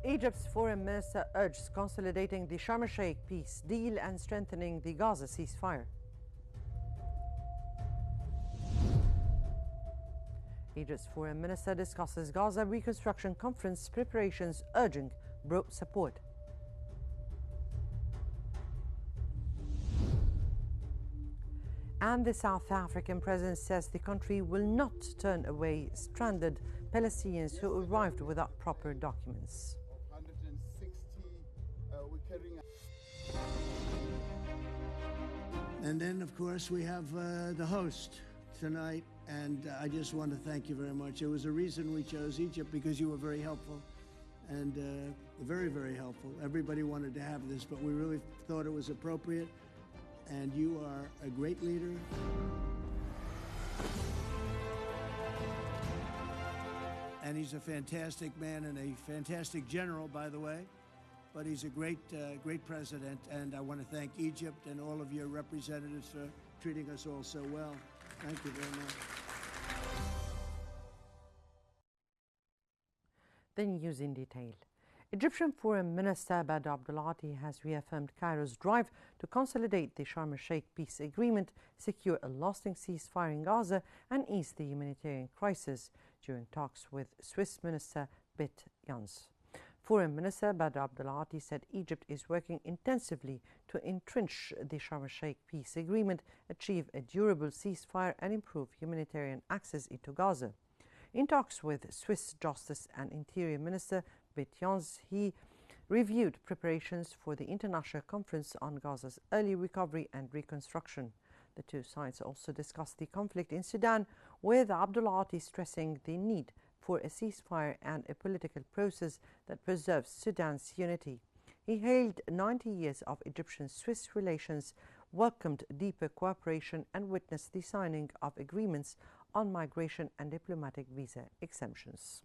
Egypt's foreign minister urges consolidating the Sharm el-Sheikh peace deal and strengthening the Gaza ceasefire. Egypt's foreign minister discusses Gaza reconstruction conference preparations, urging broad support. And the South African president says the country will not turn away stranded Palestinians who arrived without proper documents. 160 we're carrying. And then, of course, we have the host tonight, and I just want to thank you very much. There was a reason we chose Egypt, because you were very helpful, and very, very helpful. Everybody wanted to have this, but we really thought it was appropriate, and you are a great leader. And he's a fantastic man and a fantastic general, by the way. But he's a great, great president, and I want to thank Egypt and all of your representatives for treating us all so well. Thank you very much. The news in detail. Egyptian Foreign Minister Abyei Abdulati has reaffirmed Cairo's drive to consolidate the Sharm el-Sheikh peace agreement, secure a lasting ceasefire in Gaza, and ease the humanitarian crisis during talks with Swiss Minister Bit Jans. Foreign Minister Abyei Abdulati said Egypt is working intensively to entrench the Sharm el-Sheikh peace agreement, achieve a durable ceasefire, and improve humanitarian access into Gaza. In talks with Swiss Justice and Interior Minister Bit Jans, he reviewed preparations for the International Conference on Gaza's early recovery and reconstruction. The two sides also discussed the conflict in Sudan, with Abdulati stressing the need for a ceasefire and a political process that preserves Sudan's unity. He hailed 90 years of Egyptian-Swiss relations, welcomed deeper cooperation, and witnessed the signing of agreements on migration and diplomatic visa exemptions.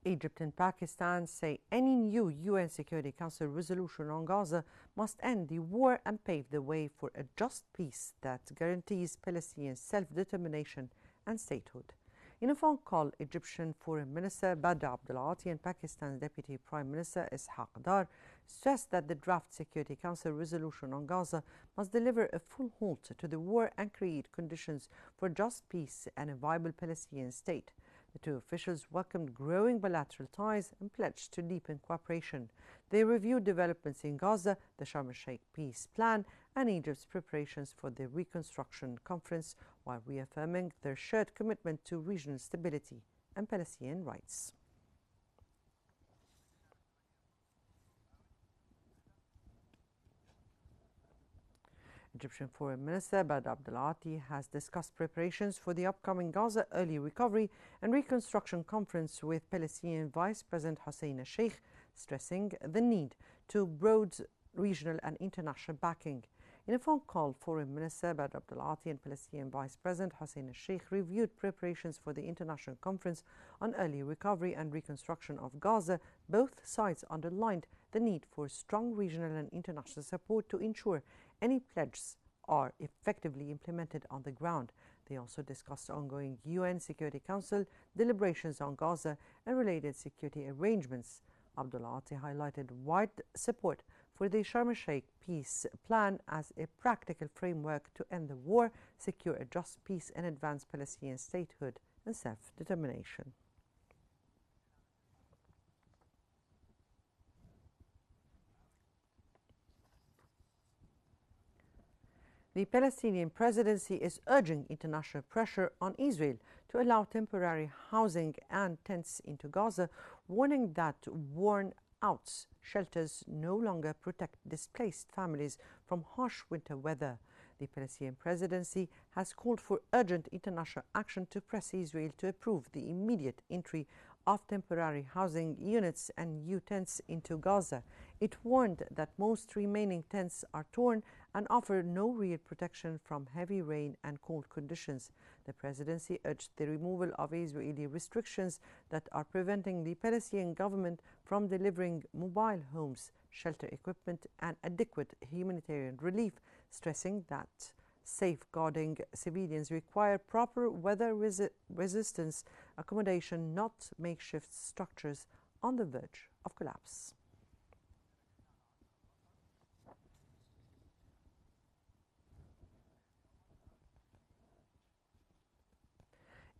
Egypt and Pakistan say any new UN Security Council resolution on Gaza must end the war and pave the way for a just peace that guarantees Palestinian self-determination and statehood. In a phone call, Egyptian Foreign Minister Abyei Abdulati and Pakistan's Deputy Prime Minister Ishaq Dar stressed that the draft Security Council resolution on Gaza must deliver a full halt to the war and create conditions for just peace and a viable Palestinian state. The two officials welcomed growing bilateral ties and pledged to deepen cooperation. They reviewed developments in Gaza, the Sharm el-Sheikh peace plan, and Egypt's preparations for the reconstruction conference, while reaffirming their shared commitment to regional stability and Palestinian rights. Egyptian Foreign Minister Abyei Abdulati has discussed preparations for the upcoming Gaza Early Recovery and Reconstruction Conference with Palestinian Vice President Hussein al-Sheikh, stressing the need to broad regional and international backing. In a phone call, Foreign Minister Abyei Abdulati and Palestinian Vice President Hussein al-Sheikh reviewed preparations for the International Conference on Early Recovery and Reconstruction of Gaza. Both sides underlined the need for strong regional and international support to ensure any pledges are effectively implemented on the ground. They also discussed ongoing UN Security Council deliberations on Gaza and related security arrangements. Abdulati highlighted wide support for the Sharm el-Sheikh peace plan as a practical framework to end the war, secure a just peace, and advance Palestinian statehood and self-determination. The Palestinian presidency is urging international pressure on Israel to allow temporary housing and tents into Gaza, warning that worn-out shelters no longer protect displaced families from harsh winter weather. The Palestinian presidency has called for urgent international action to press Israel to approve the immediate entry of temporary housing units and new tents into Gaza. It warned that most remaining tents are torn and offer no real protection from heavy rain and cold conditions. The presidency urged the removal of Israeli restrictions that are preventing the Palestinian government from delivering mobile homes, shelter equipment, and adequate humanitarian relief, stressing that Safeguarding civilians require proper weather resistance accommodation, not makeshift structures on the verge of collapse.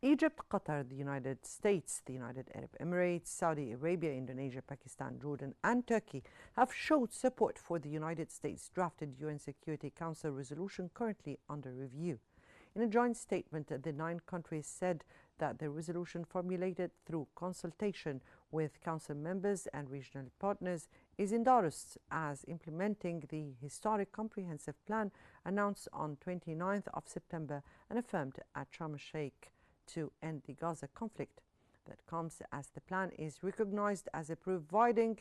Egypt, Qatar, the United States, the United Arab Emirates, Saudi Arabia, Indonesia, Pakistan, Jordan, and Turkey have showed support for the United States drafted UN Security Council resolution currently under review. In a joint statement, the 9 countries said that the resolution, formulated through consultation with Council members and regional partners, is endorsed as implementing the historic comprehensive plan announced on 29th of September and affirmed at Sharm el-Sheikh to end the Gaza conflict. That comes as the plan is recognized as providing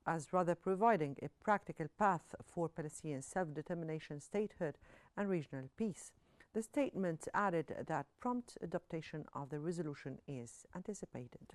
a practical path for Palestinian self-determination, statehood, and regional peace. The statement added that prompt adoption of the resolution is anticipated.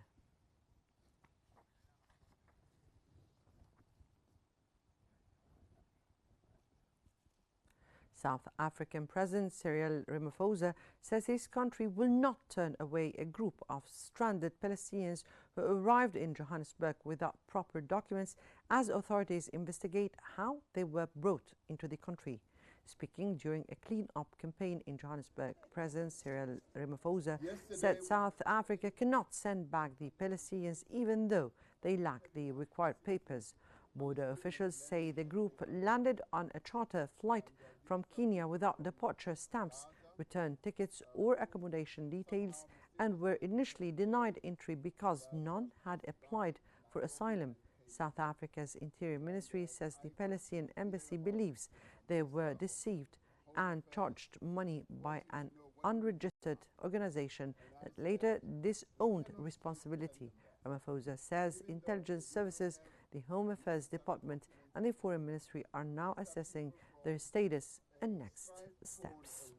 South African President Cyril Ramaphosa says his country will not turn away a group of stranded Palestinians who arrived in Johannesburg without proper documents as authorities investigate how they were brought into the country. Speaking during a clean-up campaign in Johannesburg, President Cyril Ramaphosa said South Africa cannot send back the Palestinians even though they lack the required papers. Border officials say the group landed on a charter flight from Kenya without departure stamps, return tickets, or accommodation details, and were initially denied entry because none had applied for asylum. South Africa's Interior Ministry says the Palestinian embassy believes they were deceived and charged money by an unregistered organization that later disowned responsibility. Ramaphosa says intelligence services, the Home Affairs Department, and the Foreign Ministry are now assessing their status and next steps.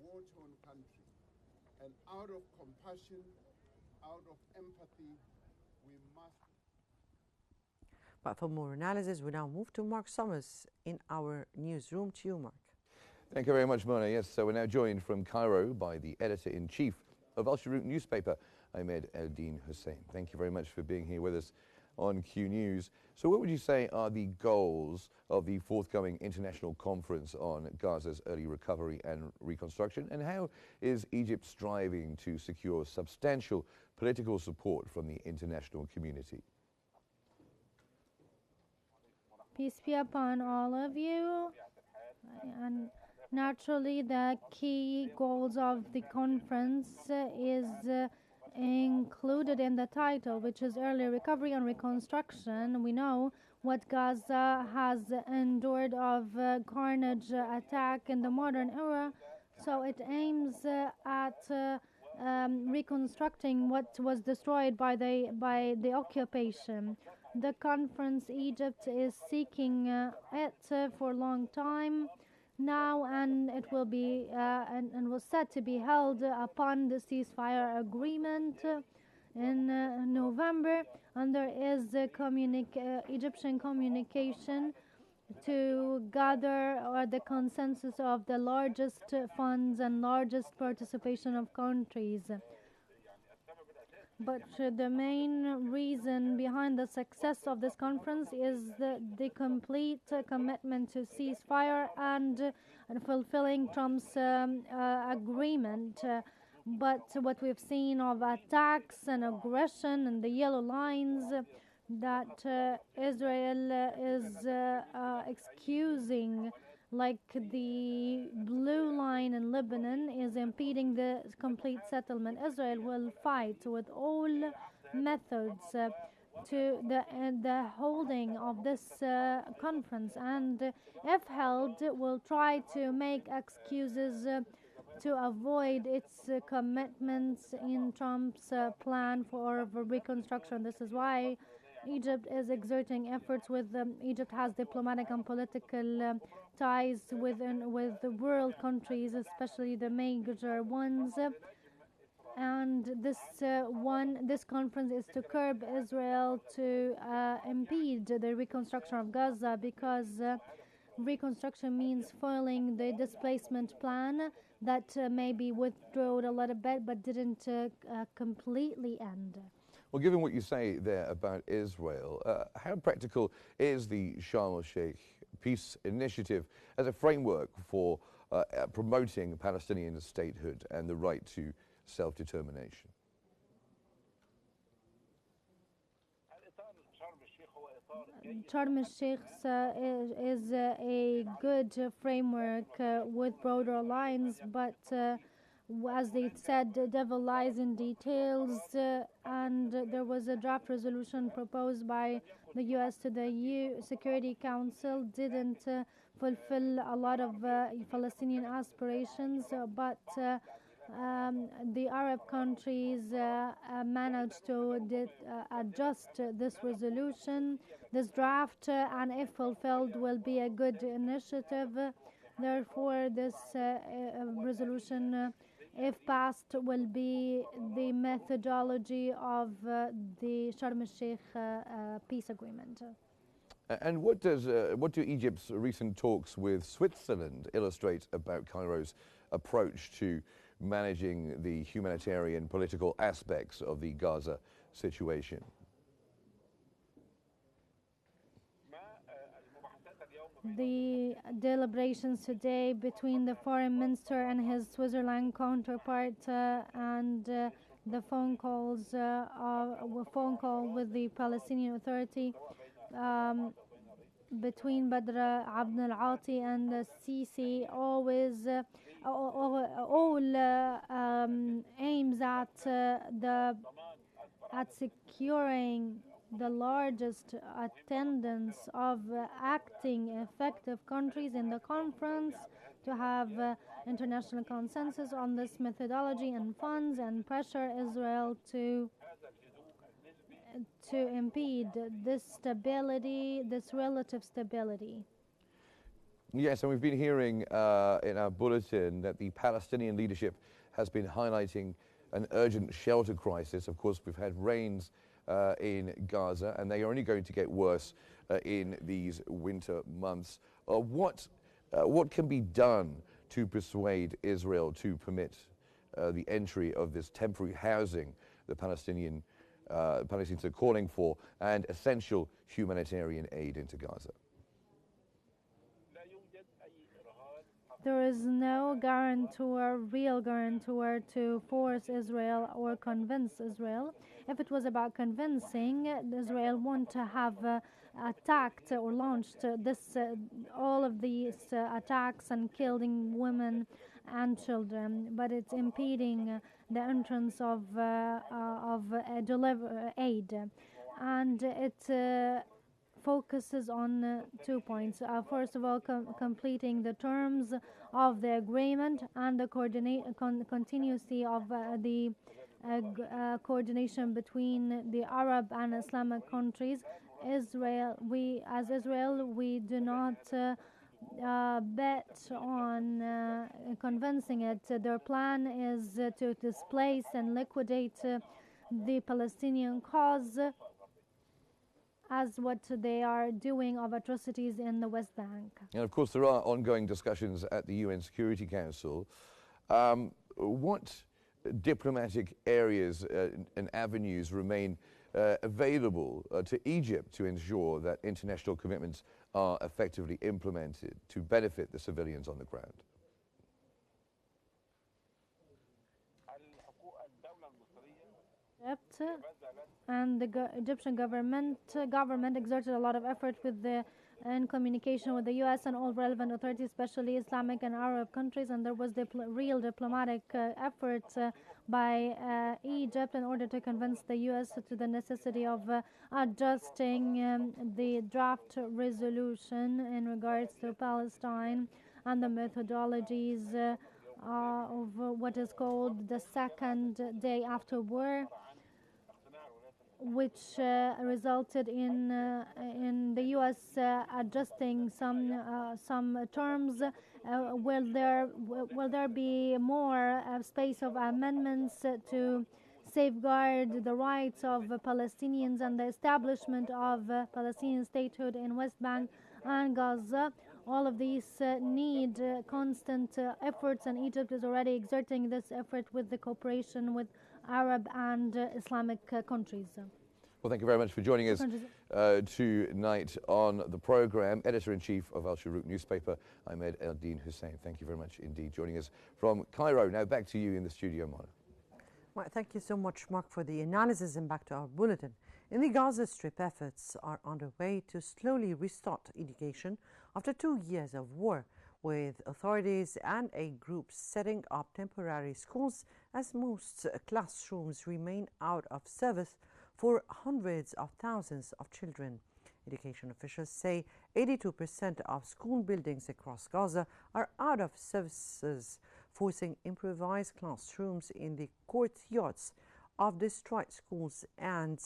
And out of compassion, out of empathy, we must. But for more analysis, we now move to Mark Summers in our newsroom. To you, Mark. Thank you very much, Mona. Yes, so we're now joined from Cairo by the editor-in-chief of Al Shorouk newspaper, Ahmed Eldin Hussein. Thank you very much for being here with us on Qnews. So what would you say are the goals of the forthcoming international conference on Gaza's early recovery and reconstruction, and how is Egypt striving to secure substantial political support from the international community? Peace be upon all of you. And naturally, the key goals of the conference is included in the title, which is early recovery and reconstruction. We know what Gaza has endured of carnage attack in the modern era, so it aims at reconstructing what was destroyed by the occupation. The conference, Egypt is seeking it for a long time now, and it will be and was set to be held upon the ceasefire agreement in November, and there is Egyptian communication to gather the consensus of the largest funds and largest participation of countries. But the main reason behind the success of this conference is the complete commitment to ceasefire and fulfilling Trump's agreement. But what we've seen of attacks and aggression and the yellow lines that Israel is excusing, like the blue line in Lebanon, is impeding the complete settlement. Israel will fight with all methods to the holding of this conference, and if held, will try to make excuses to avoid its commitments in Trump's plan for reconstruction. This is why Egypt is exerting efforts with Egypt has diplomatic and political ties with the world countries, especially the major ones. And this conference is to curb Israel to impede the reconstruction of Gaza, because reconstruction means foiling the displacement plan that maybe withdrew a little bit but didn't completely end. Well, given what you say there about Israel, how practical is the Sharm el-Sheikh peace initiative as a framework for promoting Palestinian statehood and the right to self-determination? Sharm el-Sheikh is a good framework with broader lines, but as they said, the devil lies in details, and there was a draft resolution proposed by the U.S. to the Security Council, didn't fulfill a lot of Palestinian aspirations, but the Arab countries managed to adjust this resolution, this draft, and if fulfilled will be a good initiative. Therefore, this resolution, if passed, will be the methodology of the Sharm el-Sheikh peace agreement. And what do Egypt's recent talks with Switzerland illustrate about Cairo's approach to managing the humanitarian political aspects of the Gaza situation? The deliberations today between the foreign minister and his Switzerland counterpart and the phone call with the Palestinian Authority between Badr Abdel Ati and the Sisi always aims at securing the largest attendance of acting effective countries in the conference, to have international consensus on this methodology and funds, and pressure Israel to impede this stability, this relative stability. Yes, and we've been hearing in our bulletin that the Palestinian leadership has been highlighting an urgent shelter crisis. Of course, we've had rains in Gaza, and they are only going to get worse in these winter months. What can be done to persuade Israel to permit the entry of this temporary housing the Palestinians are calling for, and essential humanitarian aid into Gaza? There is no real guarantor to force Israel or convince Israel. If it was about convincing, Israel wouldn't have attacked or launched all of these attacks and killing women and children, but it's impeding the entrance of aid, and it focuses on 2 points. First of all, completing the terms of the agreement and the continuity of the coordination between the Arab and Islamic countries. Israel, we do not bet on convincing it. Their plan is to displace and liquidate the Palestinian cause, as what they are doing of atrocities in the West Bank. And of course, there are ongoing discussions at the UN Security Council. What diplomatic areas and avenues remain available to Egypt to ensure that international commitments are effectively implemented to benefit the civilians on the ground? And the Egyptian government exerted a lot of effort in communication with the U.S. and all relevant authorities, especially Islamic and Arab countries, and there was real diplomatic efforts by Egypt in order to convince the U.S. to the necessity of adjusting the draft resolution in regards to Palestine and the methodologies of what is called the second day after war, which resulted in the U.S. adjusting some terms. Will there be more space of amendments to safeguard the rights of Palestinians and the establishment of Palestinian statehood in West Bank and Gaza. All of these need constant efforts, and Egypt is already exerting this effort with the cooperation with Arab and Islamic countries. Well, thank you very much for joining us tonight on the program. Editor-in-Chief of Al Shorouk newspaper, Ahmed Eldin Hussein. Thank you very much indeed joining us from Cairo. Now back to you in the studio, Mona. Well, thank you so much, Mark, for the analysis, and back to our bulletin. In the Gaza Strip, efforts are underway to slowly restart education after 2 years of war, with authorities and aid groups setting up temporary schools as most classrooms remain out of service for hundreds of thousands of children. Education officials say 82% of school buildings across Gaza are out of services, forcing improvised classrooms in the courtyards of destroyed schools and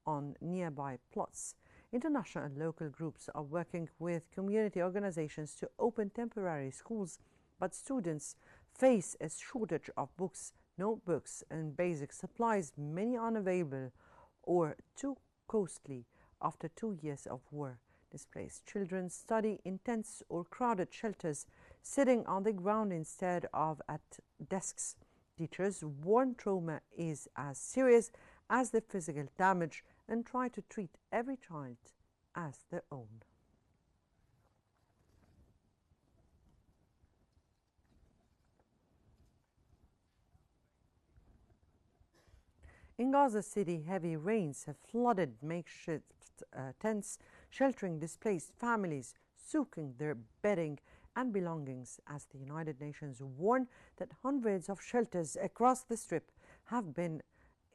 on nearby plots. International and local groups are working with community organizations to open temporary schools, but students face a shortage of books, notebooks, and basic supplies, many unavailable or too costly after 2 years of war. Displaced children study in tents or crowded shelters, sitting on the ground instead of at desks. Teachers warn trauma is as serious as the physical damage and try to treat every child as their own. In Gaza City, heavy rains have flooded makeshift tents, sheltering displaced families, soaking their bedding and belongings, as the United Nations warn that hundreds of shelters across the Strip have been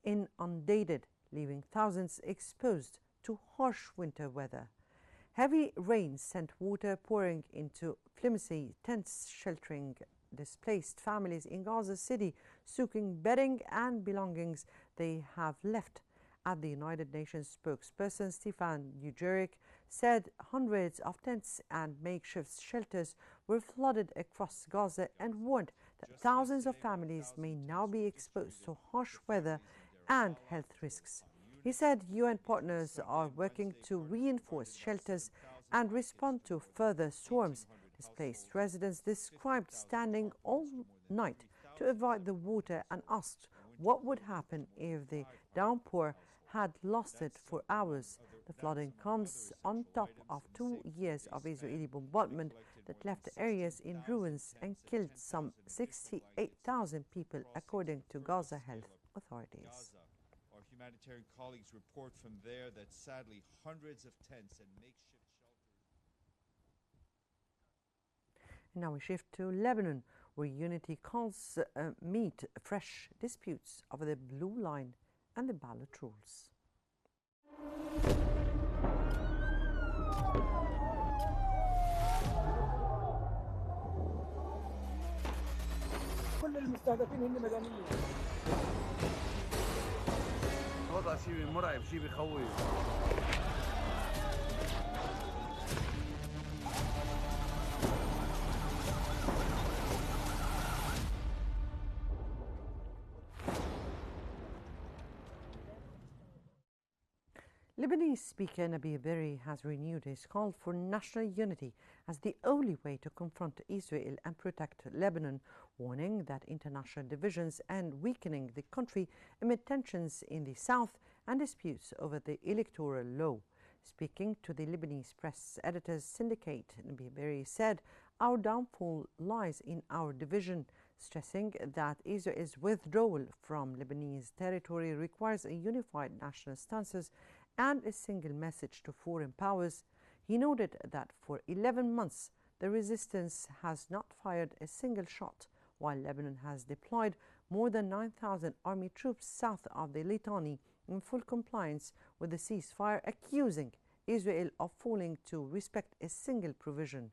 inundated, leaving thousands exposed to harsh winter weather. Heavy rain sent water pouring into flimsy tents, sheltering displaced families in Gaza City, soaking bedding and belongings they have left. At the United Nations spokesperson Stefan Dujarric said hundreds of tents and makeshift shelters were flooded across Gaza and warned that thousands of families may now be exposed to harsh weather and health risks. He said UN partners are working to reinforce shelters and respond to further storms. Displaced residents described standing all night to avoid the water and asked what would happen if the downpour had lasted for hours. The flooding comes on top of 2 years of Israeli bombardment that left areas in ruins and killed some 68,000 people, according to Gaza health authorities. Our humanitarian colleagues report from there that sadly hundreds of tents and makeshift shelters. Now we shift to Lebanon, where unity calls meet fresh disputes over the blue line and the ballot rules. كل المستهدفين هن مدنيين. وضع شيء مرعب، شيء بخوف. Lebanese Speaker Abyei has renewed his call for national unity as the only way to confront Israel and protect Lebanon, warning that international divisions and weakening the country amid tensions in the south and disputes over the electoral law. Speaking to the Lebanese Press Editors Syndicate, Abyei said, "Our downfall lies in our division," stressing that Israel's withdrawal from Lebanese territory requires a unified national stances and a single message to foreign powers. He noted that for 11 months, the resistance has not fired a single shot, while Lebanon has deployed more than 9,000 army troops south of the Litani in full compliance with the ceasefire, accusing Israel of failing to respect a single provision.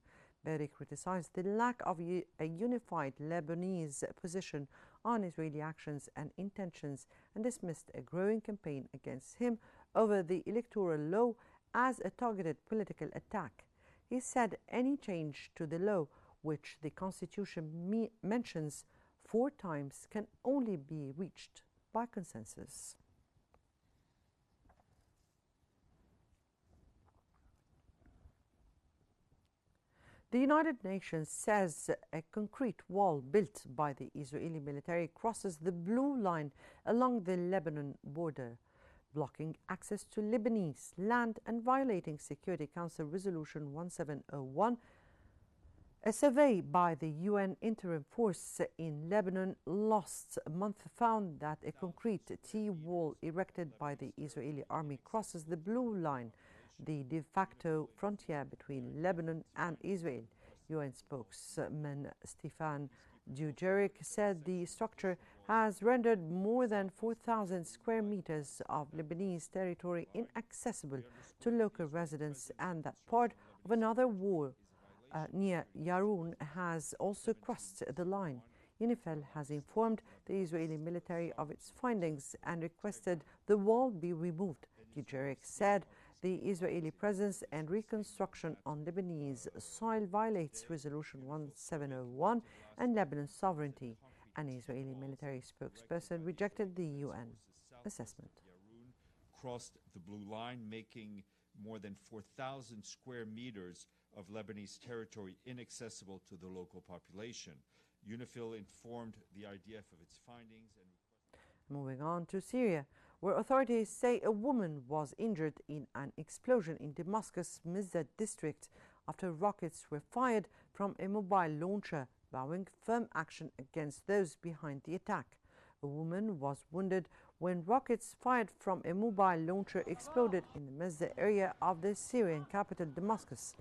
Abyei criticized the lack of a unified Lebanese position on Israeli actions and intentions and dismissed a growing campaign against him over the electoral law as a targeted political attack. He said any change to the law, which the Constitution mentions 4 times, can only be reached by consensus. The United Nations says a concrete wall built by the Israeli military crosses the blue line along the Lebanon border, blocking access to Lebanese land and violating Security Council Resolution 1701. A survey by the UN Interim Force in Lebanon last month found that a concrete T-wall erected by the Israeli army crosses the blue line, the de facto frontier between Lebanon and Israel. UN spokesman Stefan Dujarric said the structure has rendered more than 4,000 square meters of Lebanese territory inaccessible to local residents, and that part of another wall near Yaroun has also crossed the line. UNIFIL has informed the Israeli military of its findings and requested the wall be removed. Dujarric said the Israeli presence and reconstruction on Lebanese soil violates Resolution 1701 and Lebanon's sovereignty. An Israeli military spokesperson rejected the UN assessment. Yaroun crossed the blue line, making more than 4,000 square meters of Lebanese territory inaccessible to the local population. UNIFIL informed the IDF of its findings and moving on to Syria, where authorities say a woman was injured in an explosion in Damascus' Mizda district after rockets were fired from a mobile launcher, vowing firm action against those behind the attack. A woman was wounded when rockets fired from a mobile launcher exploded in the Mizda area of the Syrian capital, Damascus.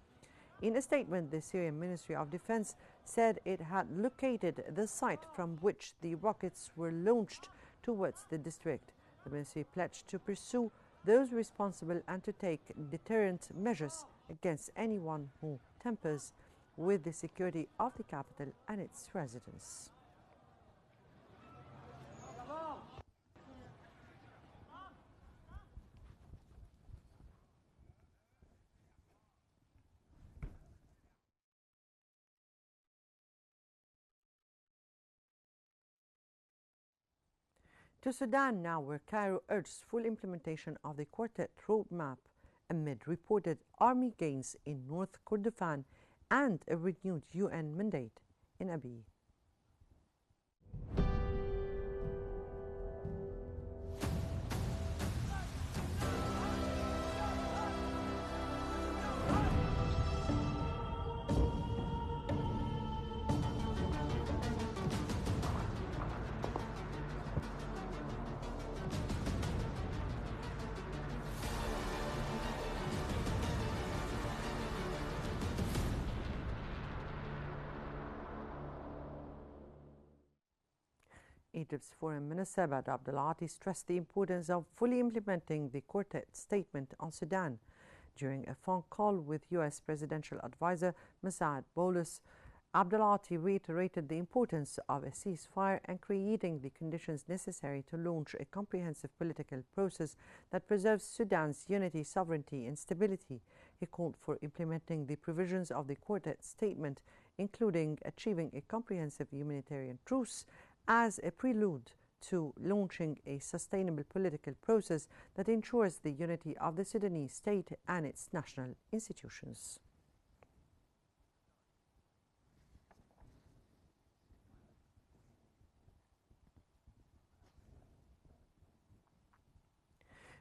In a statement, the Syrian Ministry of Defense said it had located the site from which the rockets were launched towards the district. The ministry pledged to pursue those responsible and to take deterrent measures against anyone who tampers with the security of the capital and its residents. To Sudan now, where Cairo urges full implementation of the Quartet roadmap amid reported army gains in North Kordofan and a renewed UN mandate in Abyei. Egypt's Foreign Minister Abd Abdulati stressed the importance of fully implementing the Quartet statement on Sudan. During a phone call with U.S. Presidential Advisor Massad Boulos, Abdulati reiterated the importance of a ceasefire and creating the conditions necessary to launch a comprehensive political process that preserves Sudan's unity, sovereignty, and stability. He called for implementing the provisions of the Quartet statement, including achieving a comprehensive humanitarian truce as a prelude to launching a sustainable political process that ensures the unity of the Sudanese state and its national institutions.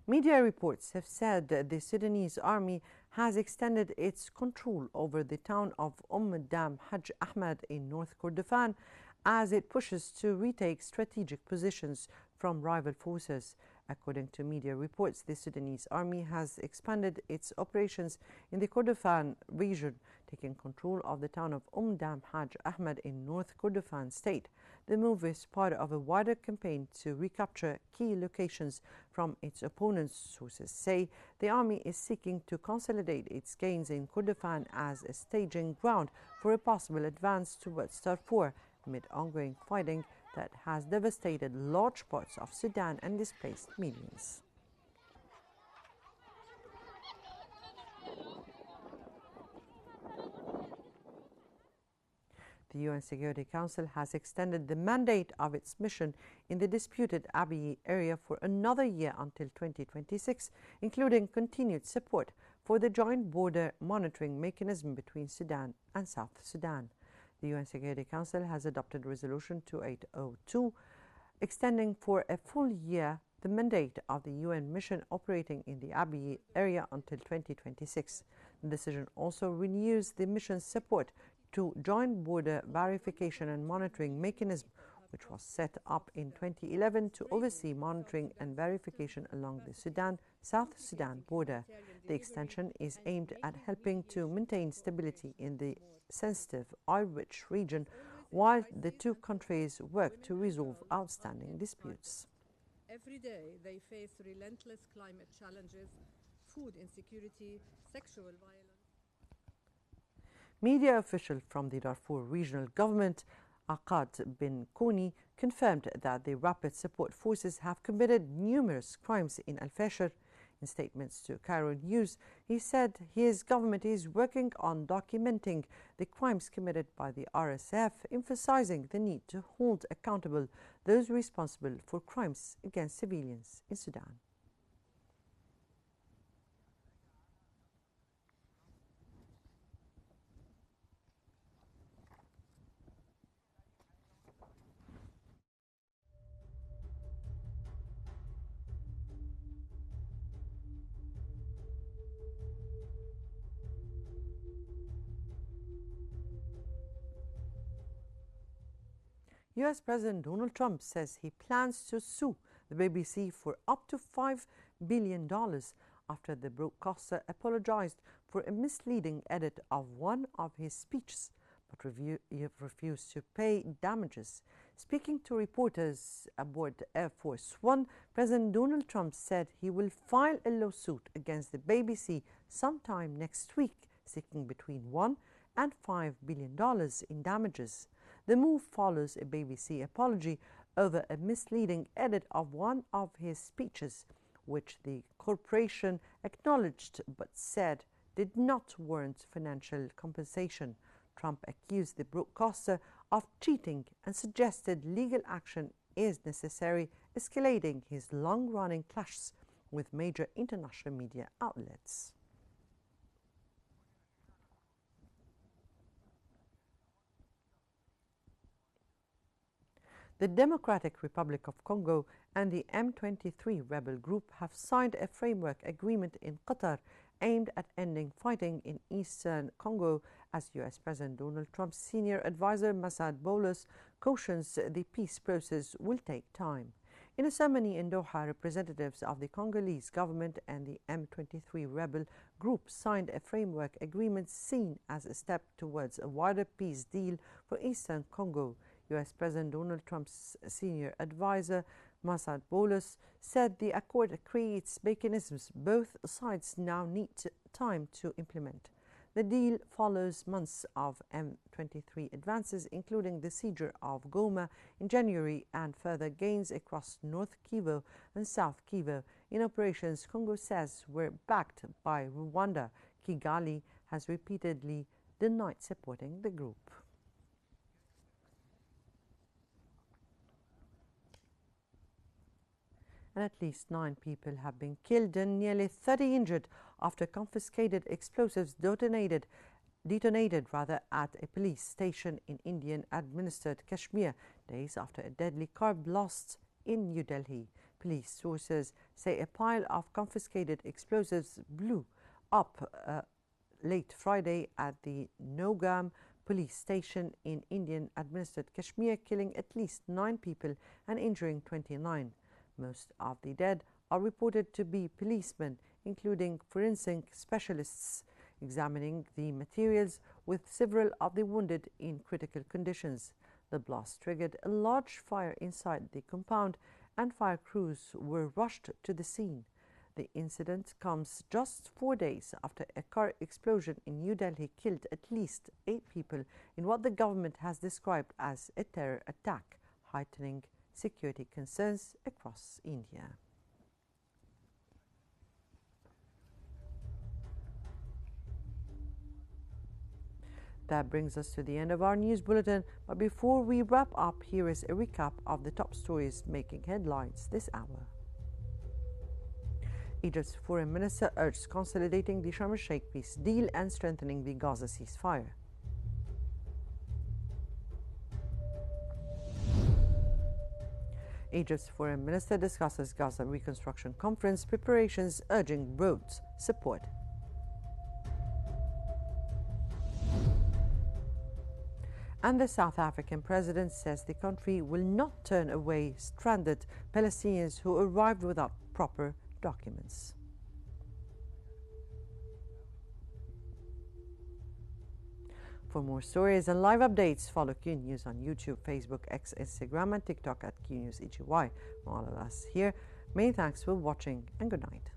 Media reports have said that the Sudanese army has extended its control over the town of Dam Hajj Ahmed in North Kordofan as it pushes to retake strategic positions from rival forces. According to media reports, the Sudanese army has expanded its operations in the Kordofan region, taking control of the town of Dam Hajj Ahmed in North Kordofan state. The move is part of a wider campaign to recapture key locations from its opponents. Sources say the army is seeking to consolidate its gains in Kordofan as a staging ground for a possible advance towards Darfur, amid ongoing fighting that has devastated large parts of Sudan and displaced millions. The UN Security Council has extended the mandate of its mission in the disputed Abyei area for another year until 2026, including continued support for the joint border monitoring mechanism between Sudan and South Sudan. The UN Security Council has adopted Resolution 2802, extending for a full year the mandate of the UN mission operating in the Abyei area until 2026. The decision also renews the mission's support to joint border verification and monitoring mechanism, which was set up in 2011 to oversee monitoring and verification along the Sudan-South Sudan border. The extension is aimed at helping to maintain stability in the sensitive oil-rich region while the two countries work to resolve outstanding disputes. Every day they face relentless climate challenges, food insecurity, sexual violence. Media official from the Darfur regional government, Aqad bin Kouni, confirmed that the Rapid Support Forces have committed numerous crimes in Al-Fasher. In statements to Qnews, he said his government is working on documenting the crimes committed by the RSF, emphasizing the need to hold accountable those responsible for crimes against civilians in Sudan. U.S. President Donald Trump says he plans to sue the BBC for up to $5 billion after the broadcaster apologized for a misleading edit of one of his speeches, but refused to pay damages. Speaking to reporters aboard Air Force One, President Donald Trump said he will file a lawsuit against the BBC sometime next week, seeking between $1 and $5 billion in damages. The move follows a BBC apology over a misleading edit of one of his speeches, which the corporation acknowledged but said did not warrant financial compensation. Trump accused the broadcaster of cheating and suggested legal action is necessary, escalating his long-running clashes with major international media outlets. The Democratic Republic of Congo and the M23 rebel group have signed a framework agreement in Qatar aimed at ending fighting in eastern Congo, as U.S. President Donald Trump's senior advisor Masad Boulos cautions the peace process will take time. In a ceremony in Doha, representatives of the Congolese government and the M23 rebel group signed a framework agreement seen as a step towards a wider peace deal for eastern Congo. U.S. President Donald Trump's senior advisor, Masad Boulos, said the accord creates mechanisms both sides now need time to implement. The deal follows months of M23 advances, including the seizure of Goma in January and further gains across North Kivu and South Kivu in operations Congo says were backed by Rwanda. Kigali has repeatedly denied supporting the group. And at least 9 people have been killed and nearly 30 injured after confiscated explosives detonated at a police station in Indian-administered Kashmir, days after a deadly car blast in New Delhi. Police sources say a pile of confiscated explosives blew up late Friday at the Nogam police station in Indian-administered Kashmir, killing at least 9 people and injuring 29. Most of the dead are reported to be policemen, including forensic specialists examining the materials, with several of the wounded in critical conditions. The blast triggered a large fire inside the compound, and fire crews were rushed to the scene. The incident comes just 4 days after a car explosion in New Delhi killed at least 8 people in what the government has described as a terror attack, heightening security concerns across India. That brings us to the end of our news bulletin, but before we wrap up, here is a recap of the top stories making headlines this hour. Egypt's foreign minister urged consolidating the Sharm el-Sheikh peace deal and strengthening the Gaza ceasefire. Egypt's foreign minister discusses Gaza reconstruction conference preparations, urging broad support. And the South African president says the country will not turn away stranded Palestinians who arrived without proper documents. For more stories and live updates, follow Qnews on YouTube, Facebook, X, Instagram, and TikTok at Qnews EGY. From all of us here, many thanks for watching and good night.